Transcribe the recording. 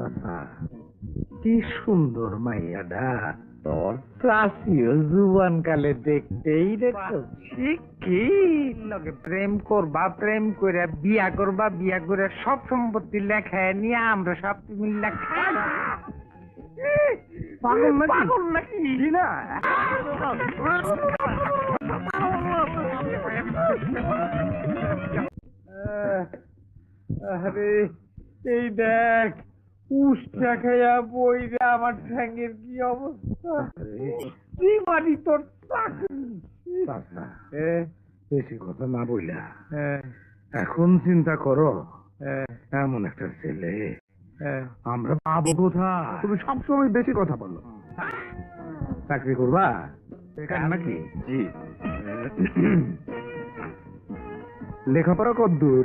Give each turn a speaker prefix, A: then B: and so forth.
A: আচ্ছা, কি সুন্দর মাইয়াডা, তোর চাষিও জুবান কালে দেখতেই দেখো কি লগে প্রেম করবা, প্রেম করে বিয়া করবা, বিয়া করে সব সম্পত্তি লেখায় নিয়ে আমরা সব মিল্লা খাই। পাগল নাকি? পাগল নাকি? জি না। আরে এই দেখ, উষ্টা খাইয়া বইরে আমার ঠ্যাঙ্গের কি অবস্থা। তুই মারি তোর চাকরি। বেশি কথা না বইলা এখন চিন্তা করো, এমন একটা ছেলে আমরা পাবো কোথায়? তুমি সবসময় বেশি কথা বলো। চাকরি করবা নাকি? জি। লেখাপড়া কতদূর?